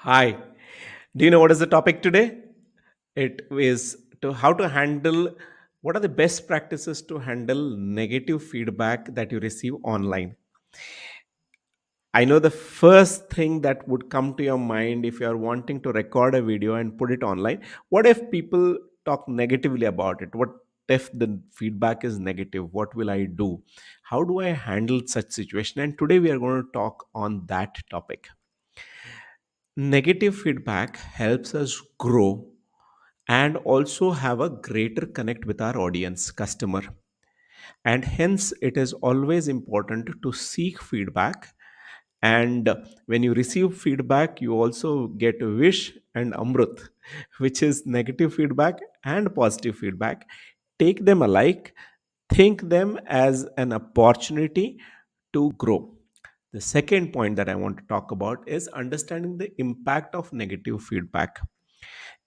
Hi. Do you know what is the topic today? It is to how to handle what are the best practices to handle negative feedback that you receive online. I know the first thing that would come to your mind if you are wanting to record a video and put it online. What if people talk negatively about it? What if the feedback is negative? What will I do? How do I handle such situation? And today we are going to talk on that topic. Negative feedback helps us grow and also have a greater connect with our audience customer, and hence it is always important to seek feedback. And when you receive feedback, you also get wish and amrut, which is negative feedback and positive feedback. Take them alike, think them as an opportunity to grow. The second point that I want to talk about is understanding the impact of negative feedback.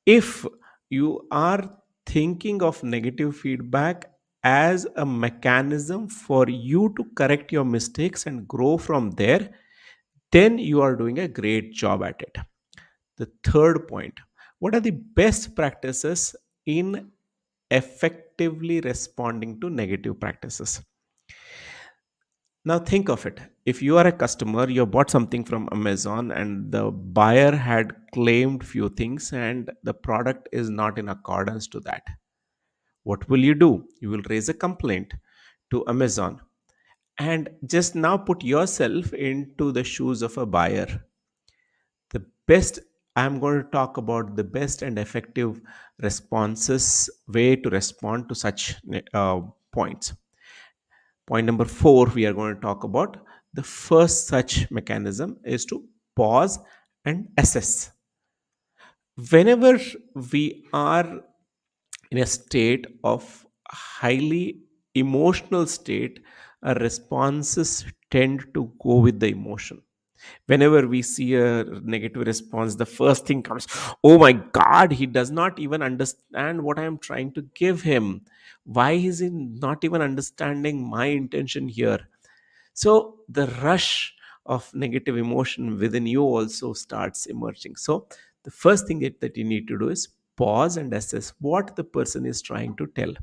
If you are thinking of negative feedback as a mechanism for you to correct your mistakes and grow from there, then you are doing a great job at it. The third point: what are the best practices in effectively responding to negative practices? Now think of it. If you are a customer, you bought something from Amazon and the buyer had claimed few things and the product is not in accordance to that. What will you do? You will raise a complaint to Amazon. And just now put yourself into the shoes of a buyer. The best I'm going to talk about the best and effective responses way to respond to such points. Point number 4, we are going to talk about the first such mechanism is to pause and assess. Whenever we are in a state of highly emotional state, our responses tend to go with the emotion. Whenever we see a negative response, the first thing comes, oh my god, he does not even understand what I am trying to give him. Why is he not even understanding my intention here? So the rush of negative emotion within you also starts emerging. So the first thing that you need to do is pause and assess what the person is trying to tell.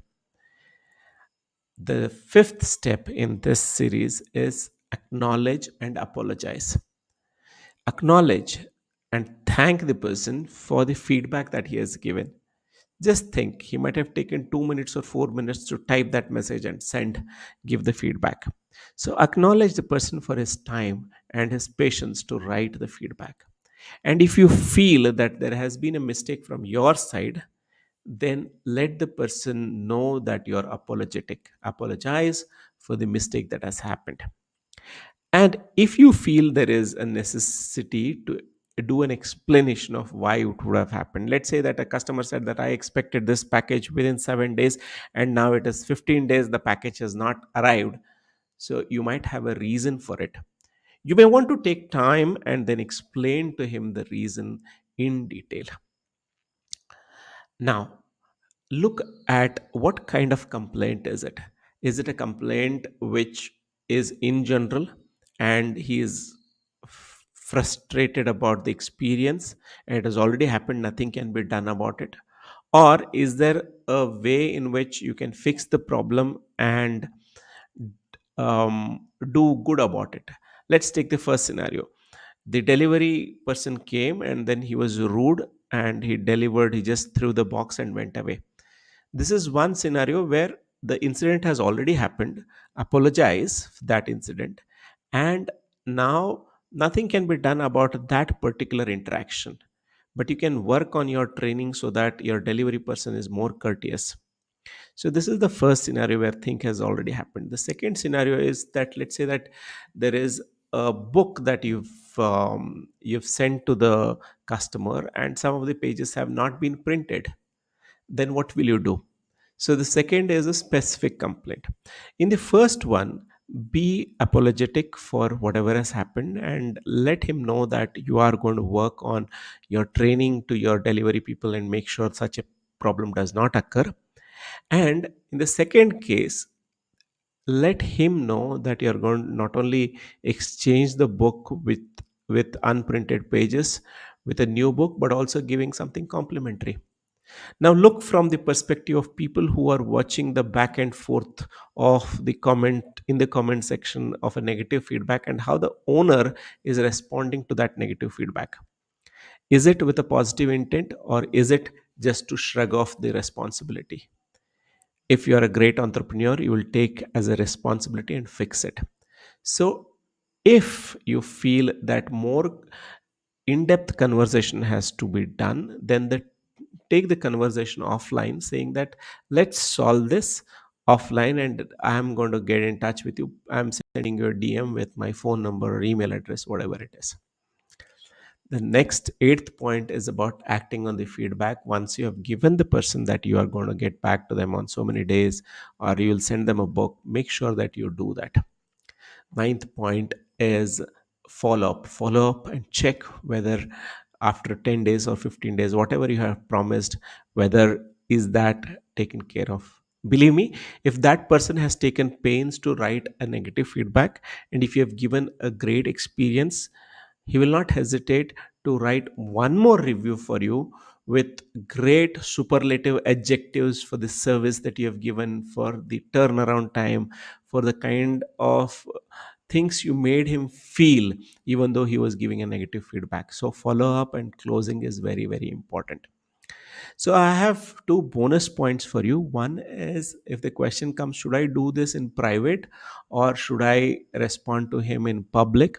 The fifth step in this series is acknowledge and apologize. Acknowledge and thank the person for the feedback that he has given. Just think, he might have taken 2 minutes or 4 minutes to type that message and send, give the feedback. So acknowledge the person for his time and his patience to write the feedback. And if you feel that there has been a mistake from your side, then let the person know that you're apologetic. Apologize for the mistake that has happened. And if you feel there is a necessity to do an explanation of why it would have happened, let's say that a customer said that I expected this package within 7 days and now it is 15 days, the package has not arrived. So you might have a reason for it. You may want to take time and then explain to him the reason in detail. Now, look at what kind of complaint is it. Is it a complaint which is in general and he is frustrated about the experience and it has already happened, nothing can be done about it? Or is there a way in which you can fix the problem and do good about it? Let's take the first scenario. The delivery person came and then he was rude and he delivered, he just threw the box and went away. This is one scenario where the incident has already happened. Apologize for that incident, and now nothing can be done about that particular interaction. But you can work on your training so that your delivery person is more courteous. So this is the first scenario where thing has already happened. The second scenario is that let's say that there is a book that you've sent to the customer and some of the pages have not been printed. Then what will you do? So the second is a specific complaint. In the first one, be apologetic for whatever has happened and let him know that you are going to work on your training to your delivery people and make sure such a problem does not occur. And in the second case, let him know that you're going to not only exchange the book with with unprinted pages, with a new book, but also giving something complimentary. Now, look from the perspective of people who are watching the back and forth of the comment in the comment section of a negative feedback, and how the owner is responding to that negative feedback. Is it with a positive intent, or is it just to shrug off the responsibility? If you are a great entrepreneur, you will take as a responsibility and fix it. So, if you feel that more in-depth conversation has to be done, then take the conversation offline, saying that let's solve this offline, and I'm going to get in touch with you. I'm sending you a DM with my phone number or email address, whatever it is. The next eighth point is about acting on the feedback. Once you have given the person that you are going to get back to them on so many days, or you will send them a book, make sure that you do that. Ninth point is follow up. Follow up and check whether after 10 days or 15 days, whatever you have promised, whether is that taken care of. Believe me, if that person has taken pains to write a negative feedback, and if you have given a great experience, he will not hesitate to write one more review for you with great superlative adjectives for the service that you have given, for the turnaround time, for the kind of things you made him feel, even though he was giving a negative feedback. So follow up and closing is very, very important. So I have two bonus points for you. One is, if the question comes, should I do this in private or should I respond to him in public?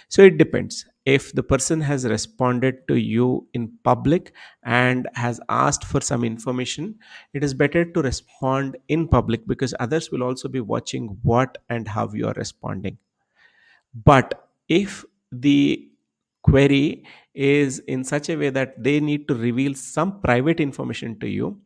So it depends. If the person has responded to you in public and has asked for some information, it is better to respond in public, because others will also be watching what and how you are responding. But if the query is in such a way that they need to reveal some private information to you,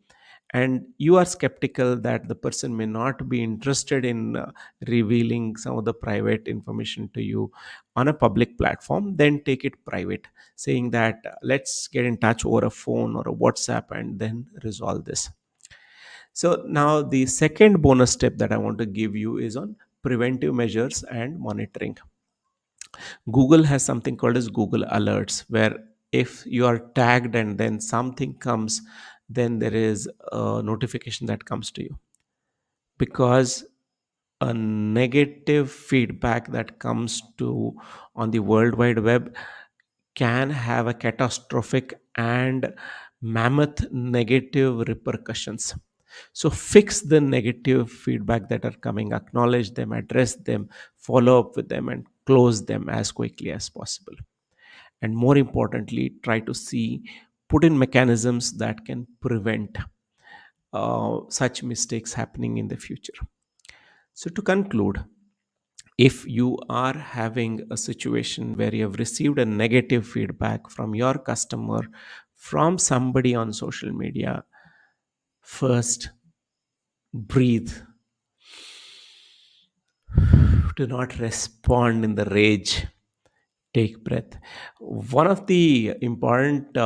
and you are skeptical that the person may not be interested in revealing some of the private information to you on a public platform, then take it private, saying that let's get in touch over a phone or a WhatsApp and then resolve this. So now the second bonus step that I want to give you is on preventive measures and monitoring. Google has something called as Google Alerts, where if you are tagged and then something comes, then there is a notification that comes to you. Because a negative feedback that comes to on the world wide web can have a catastrophic and mammoth negative repercussions. So fix the negative feedback that are coming, acknowledge them, address them, follow up with them, and close them as quickly as possible. And more importantly, try to put in mechanisms that can prevent such mistakes happening in the future. So to conclude, if you are having a situation where you have received a negative feedback from your customer, from somebody on social media, first breathe. Do not respond in the rage. Take breath. One of the important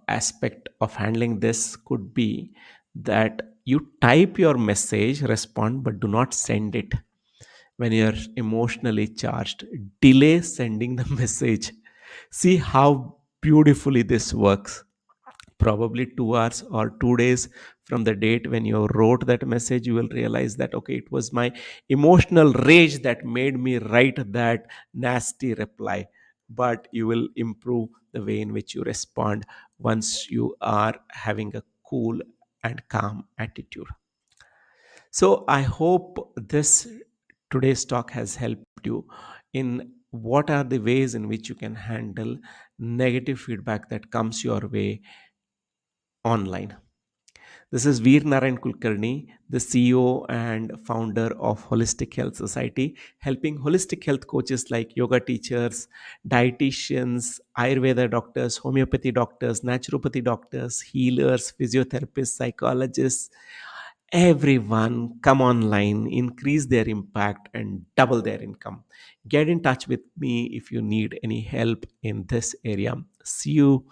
aspect of handling this could be that you type your message, respond, but do not send it. When you're emotionally charged, delay sending the message. See how beautifully this works. Probably 2 hours or 2 days from the date when you wrote that message, you will realize that, okay, it was my emotional rage that made me write that nasty reply. But you will improve the way in which you respond once you are having a cool and calm attitude. So I hope this today's talk has helped you in what are the ways in which you can handle negative feedback that comes your way online. This is Veer Narayan Kulkarni, the CEO and founder of Holistic Health Society, helping holistic health coaches like yoga teachers, dietitians, Ayurveda doctors, homeopathy doctors, naturopathy doctors, healers, physiotherapists, psychologists, everyone come online, increase their impact, and double their income. Get in touch with me if you need any help in this area. See you